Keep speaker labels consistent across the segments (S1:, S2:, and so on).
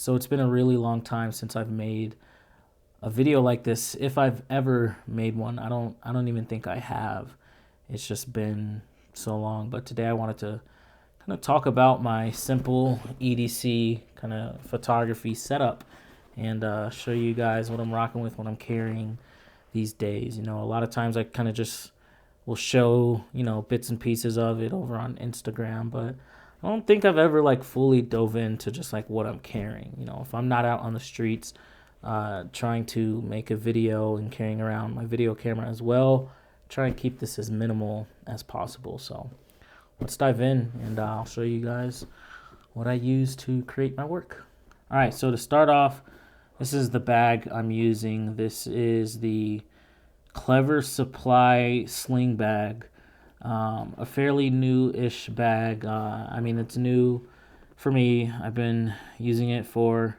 S1: So it's been a really long time since I've made a video like this. If I've ever made one, I don't even think I have. It's just been so long. But today I wanted to kind of talk about my simple EDC kind of photography setup and show you guys what I'm rocking with, what I'm carrying these days. A lot of times I kind of just will show, bits and pieces of it over on Instagram, but I don't think I've ever like fully dove into just like what I'm carrying. If I'm not out on the streets trying to make a video and carrying around my video camera as well, try and keep this as minimal as possible. So let's dive in and I'll show you guys what I use to create my work. All right, so to start off, this is the bag I'm using. This is the Clever Supply sling bag, a fairly new-ish bag. It's new for me. I've been using it for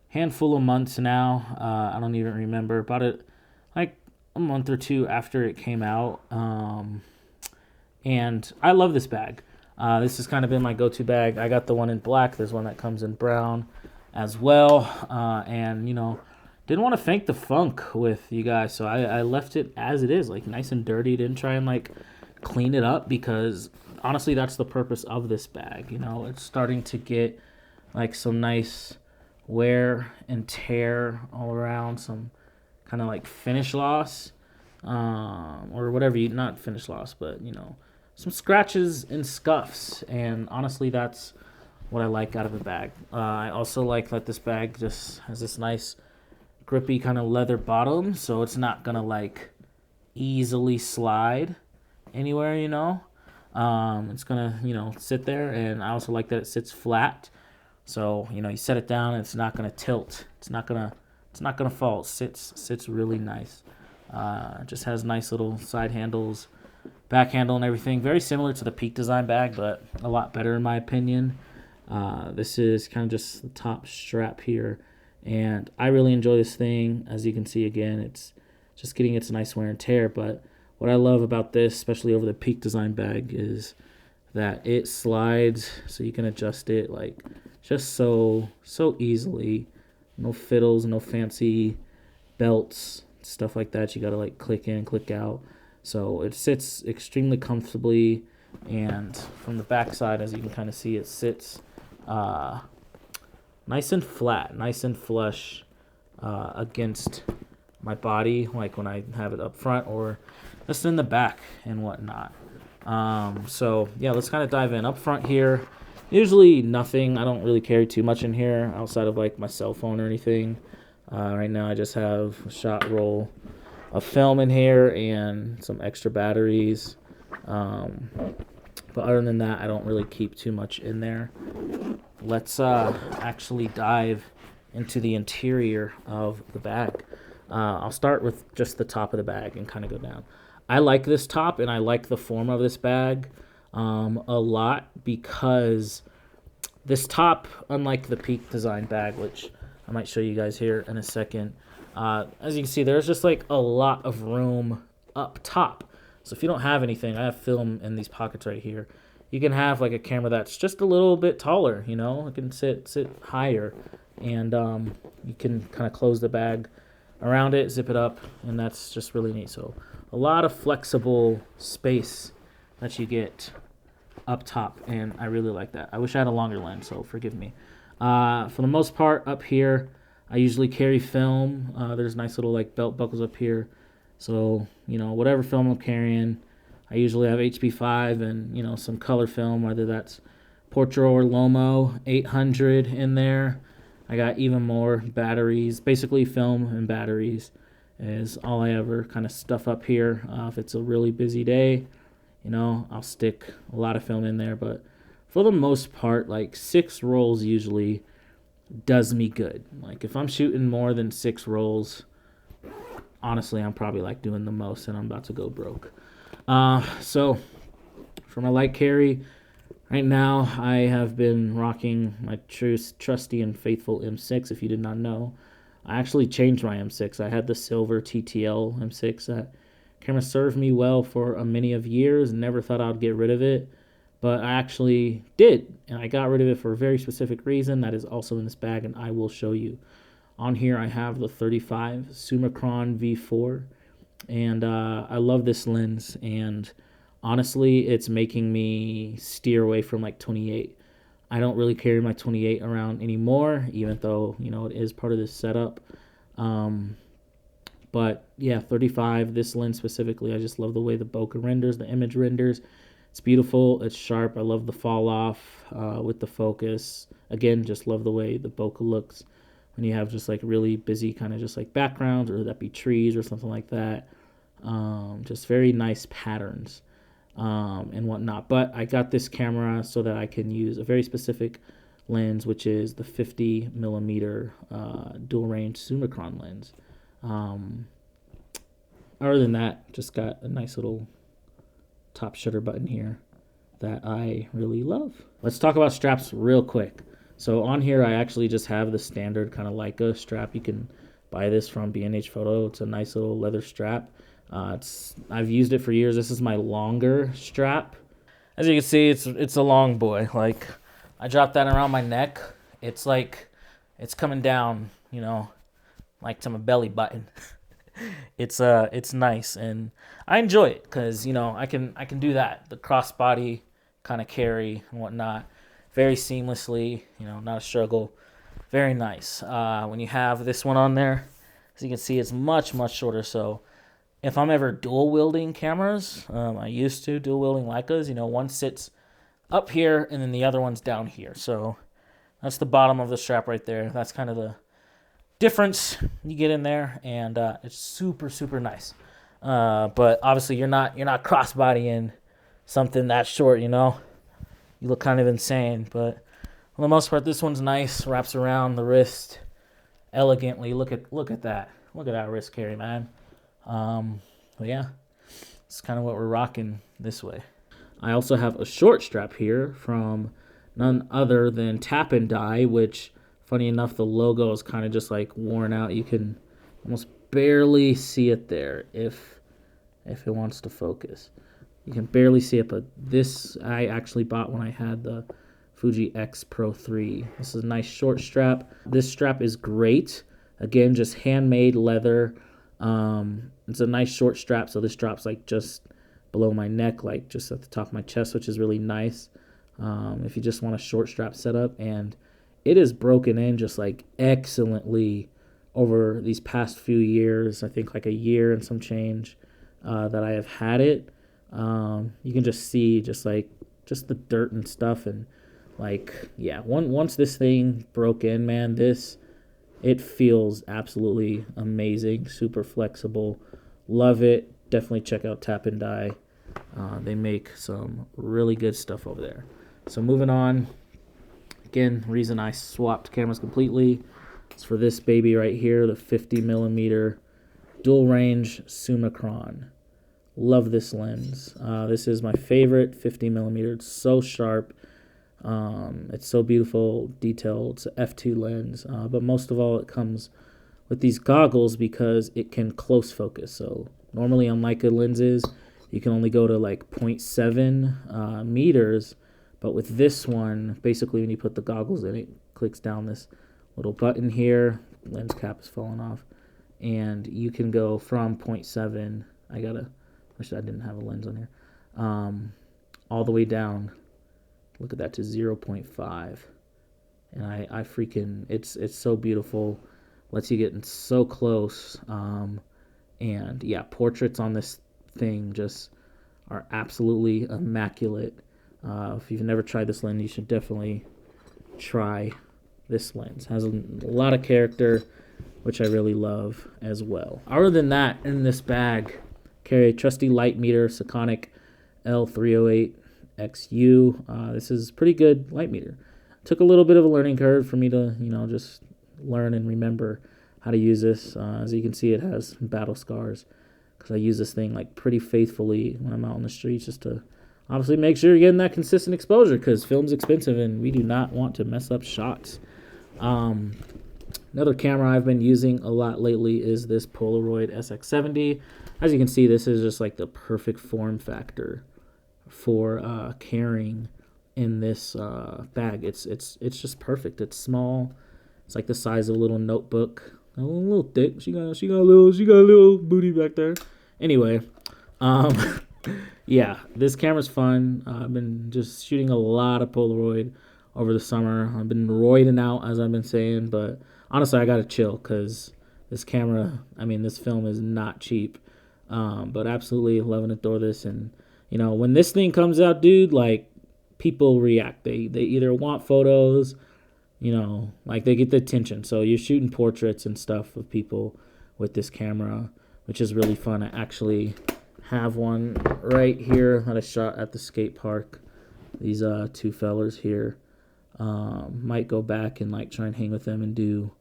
S1: a handful of months now. I don't even remember, about it like a month or two after it came out. And I love this bag. This has kind of been my go-to bag. I got the one in black. There's one that comes in brown as well. Didn't want to fake the funk with you guys, so I left it as it is, like nice and dirty. Didn't try and like clean it up because honestly, that's the purpose of this bag. It's starting to get like some nice wear and tear all around, some kind of like finish loss, or whatever you, not finish loss, but some scratches and scuffs. And honestly, that's what I like out of a bag. I also like that this bag just has this nice grippy kind of leather bottom, so it's not gonna like easily slide anywhere. It's gonna sit there. And I also like that it sits flat, so you set it down and it's not gonna tilt. It's not gonna fall. It sits really nice. It just has nice little side handles, back handle, and everything. Very similar to the Peak Design bag, but a lot better in my opinion. This is kind of just the top strap here, and I really enjoy this thing. As you can see, again, it's just getting its nice wear and tear. But what I love about this, especially over the Peak Design bag, is that it slides, so you can adjust it like just so easily. No fiddles, no fancy belts, stuff like that. You gotta like click in, click out. So it sits extremely comfortably, and from the back side, as you can kind of see, it sits nice and flat, nice and flush against my body, like when I have it up front or just in the back and whatnot. So yeah, let's kind of dive in. Up front here, usually nothing. I don't really carry too much in here outside of like my cell phone or anything. Right now I just have a shot roll of film in here and some extra batteries. But other than that, I don't really keep too much in there. Let's actually dive into the interior of the bag. I'll start with just the top of the bag and kind of go down. I like this top and I like the form of this bag a lot, because this top, unlike the Peak Design bag, which I might show you guys here in a second, as you can see, there's just like a lot of room up top. So if you don't have anything, I have film in these pockets right here. You can have like a camera that's just a little bit taller, it can sit higher, and you can kind of close the bag around it, zip it up, and that's just really neat. So a lot of flexible space that you get up top, and I really like that. I wish I had a longer lens, so forgive me. For the most part, up here, I usually carry film. There's nice little like belt buckles up here. So, whatever film I'm carrying, I usually have HP5 and, some color film, whether that's Portrait or Lomo 800 in there. I got even more batteries. Basically, film and batteries is all I ever kind of stuff up here. If it's a really busy day, I'll stick a lot of film in there. But for the most part, like 6 rolls usually does me good. Like if I'm shooting more than 6 rolls, honestly, I'm probably like doing the most and I'm about to go broke. So for my light carry, right now I have been rocking my trusty and faithful M6. If you did not know, I actually changed my M6. I had the silver TTL M6. That camera served me well for a many of years. Never thought I'd get rid of it, but I actually did, and I got rid of it for a very specific reason that is also in this bag, and I will show you. On here I have the 35 Summicron V4, and I love this lens, and honestly it's making me steer away from like 28. I don't really carry my 28 around anymore, even though, you know, it is part of this setup. But yeah, 35, this lens specifically, I just love the way the bokeh renders, the image renders. It's beautiful, it's sharp. I love the fall off with the focus. Again, just love the way the bokeh looks when you have just like really busy kind of just like backgrounds, or that be trees or something like that. Just very nice patterns and whatnot. But I got this camera so that I can use a very specific lens, which is the 50 millimeter dual range Summicron lens. Other than that, just got a nice little top shutter button here that I really love. Let's talk about straps real quick. So on here, I actually just have the standard kind of Leica strap. You can buy this from B&H Photo. It's a nice little leather strap. I've used it for years. This is my longer strap. As you can see, it's a long boy. Like, I drop that around my neck. It's like it's coming down, you know, like to my belly button. It's nice, and I enjoy it because, you know, I can do that, the crossbody kind of carry and whatnot, very seamlessly, you know, not a struggle. Very nice. When you have this one on there, as you can see, it's much shorter. So if I'm ever dual wielding cameras, I used to dual wielding Leicas, you know, one sits up here and then the other one's down here. So that's the bottom of the strap right there. That's kind of the difference you get in there, and it's super nice. But obviously you're not crossbodying something that short, you know. You look kind of insane, but for the most part, this one's nice. Wraps around the wrist elegantly. Look at that. Look at that wrist carry, man. But yeah, it's kind of what we're rocking this way. I also have a short strap here from none other than Tap and Die, which, funny enough, the logo is kind of just like worn out. You can almost barely see it there if it wants to focus. You can barely see it, but this I actually bought when I had the Fuji X Pro 3. This is a nice short strap. This strap is great. Again, just handmade leather. It's a nice short strap, so this drops like just below my neck, like just at the top of my chest, which is really nice. If you just want a short strap setup, and it is broken in just like excellently over these past few years. I think like a year and some change that I have had it. You can just see just the dirt and stuff, and like, yeah, once this thing broke in, man, it feels absolutely amazing, super flexible. Love it. Definitely check out Tap and Die. They make some really good stuff over there. So moving on. Again, reason I swapped cameras completely is for this baby right here, the 50 millimeter dual range Summicron. Love this lens. This is my favorite 50 millimeter. It's so sharp. It's so beautiful, detailed. It's an f2 lens. But most of all, it comes with these goggles because it can close focus. So normally on Leica lenses, you can only go to like 0.7 meters. But with this one, basically when you put the goggles in, it clicks down this little button here. Lens cap is falling off. And you can go from 0.7, wish I didn't have a lens on here, all the way down. Look at that, to 0.5. And I freaking, it's so beautiful. Lets you get in so close. And yeah, portraits on this thing just are absolutely immaculate. If you've never tried this lens, you should definitely try this lens. Has a lot of character, which I really love as well. Other than that, in this bag, carry a trusty light meter, Sekonic L308XU. This is pretty good light meter. Took a little bit of a learning curve for me to, just learn and remember how to use this. As you can see, it has battle scars because I use this thing like pretty faithfully when I'm out on the streets, just to obviously make sure you're getting that consistent exposure, because film's expensive and we do not want to mess up shots. Another camera I've been using a lot lately is this Polaroid SX70. As you can see, this is just like the perfect form factor for carrying in this bag. It's just perfect. It's small. It's like the size of a little notebook. A little thick. She got a little booty back there. Anyway, yeah, this camera's fun. I've been just shooting a lot of Polaroid over the summer. I've been roiding out, as I've been saying, but honestly, I gotta chill because this camera, I mean, this film is not cheap. But absolutely love and adore this. And when this thing comes out, dude, like, people react. They either want photos, like they get the attention. So you're shooting portraits and stuff of people with this camera, which is really fun. I actually have one right here that I shot at the skate park. These two fellers here. Might go back and like try and hang with them and do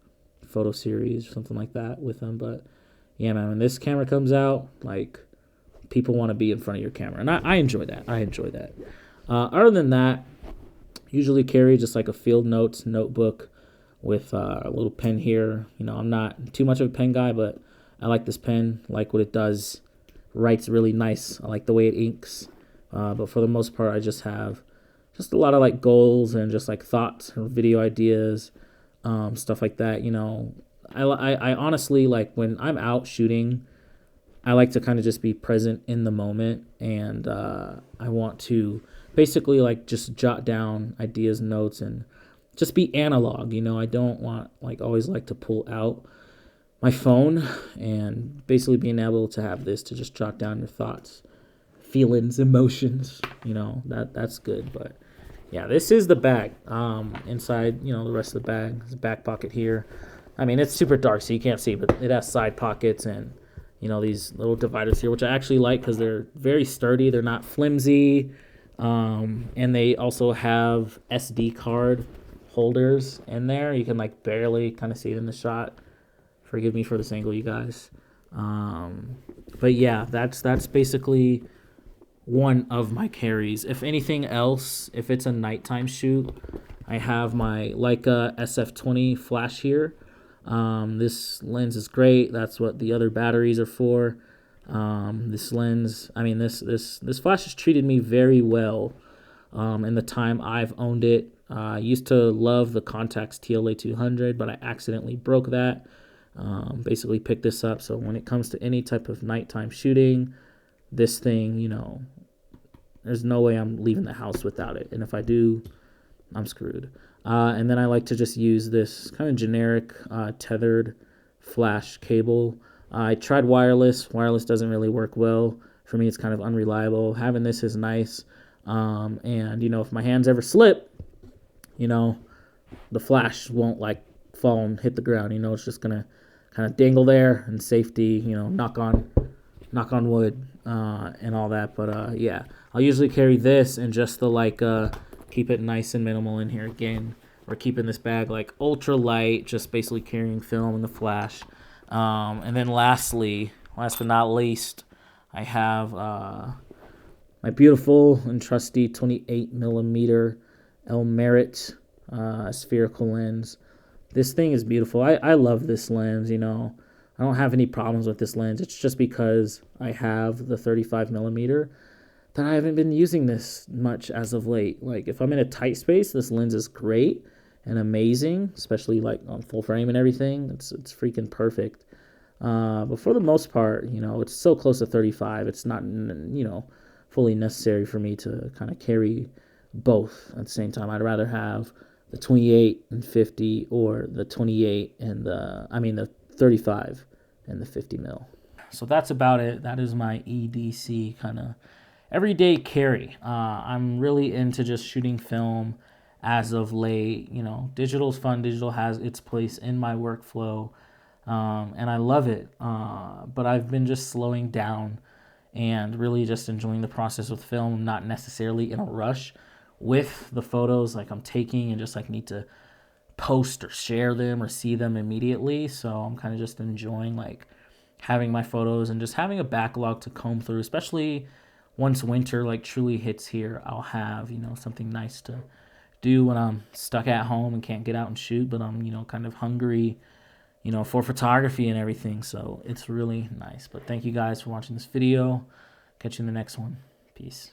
S1: photo series or something like that with them. But yeah, man, when this camera comes out, like, people want to be in front of your camera, and I enjoy that. Other than that, usually carry just like a field notes notebook with a little pen here. I'm not too much of a pen guy, but I like this pen. I like what it does. Writes really nice. I like the way it inks. But for the most part, I just have just a lot of like goals and just like thoughts or video ideas, stuff like that. I honestly, like, when I'm out shooting, I like to kind of just be present in the moment, and I want to basically like just jot down ideas, notes, and just be analog. I don't want always like to pull out my phone, and basically being able to have this to just jot down your thoughts, feelings, emotions. That's good. But yeah, this is the bag. Inside, the rest of the bag, there's a back pocket here. I mean, it's super dark, so you can't see, but it has side pockets and, these little dividers here, which I actually like because they're very sturdy. They're not flimsy. And they also have SD card holders in there. You can like barely kind of see it in the shot. Forgive me for this angle, you guys. But yeah, that's basically one of my carries. If anything else, if it's a nighttime shoot, I have my Leica SF20 flash here. This lens is great. That's what the other batteries are for. This lens, I mean, this flash has treated me very well in the time I've owned it. I used to love the Contax TLA 200, but I accidentally broke that. Basically picked this up, so when it comes to any type of nighttime shooting, this thing, there's no way I'm leaving the house without it. And if I do, I'm screwed. And then I like to just use this kind of generic tethered flash cable. I tried wireless. Wireless doesn't really work well. For me, it's kind of unreliable. Having this is nice. And, if my hands ever slip, the flash won't like fall and hit the ground. It's just going to kind of dangle there and safety, knock on wood and all that. But, yeah, I'll usually carry this and just the keep it nice and minimal in here. Again, we're keeping this bag like ultra light, just basically carrying film and the flash. And then last but not least, I have my beautiful and trusty 28mm El Merit spherical lens. This thing is beautiful. I love this lens. I don't have any problems with this lens. It's just because I have the 35mm that I haven't been using this much as of late. Like, if I'm in a tight space, this lens is great and amazing, especially like on full frame and everything. It's freaking perfect. But for the most part, it's so close to 35. It's not, fully necessary for me to kind of carry both at the same time. I'd rather have the 28 and 50 or the 28 and the 35 and the 50 mil. So that's about it. That is my EDC kind of everyday carry. I'm really into just shooting film as of late. Digital's fun. Digital has its place in my workflow, and I love it. But I've been just slowing down and really just enjoying the process with film, not necessarily in a rush with the photos like I'm taking and just like need to post or share them or see them immediately. So I'm kind of just enjoying like having my photos and just having a backlog to comb through, especially once winter like truly hits here. I'll have, something nice to do when I'm stuck at home and can't get out and shoot, but I'm, kind of hungry, for photography and everything. So it's really nice. But thank you guys for watching this video. Catch you in the next one. Peace.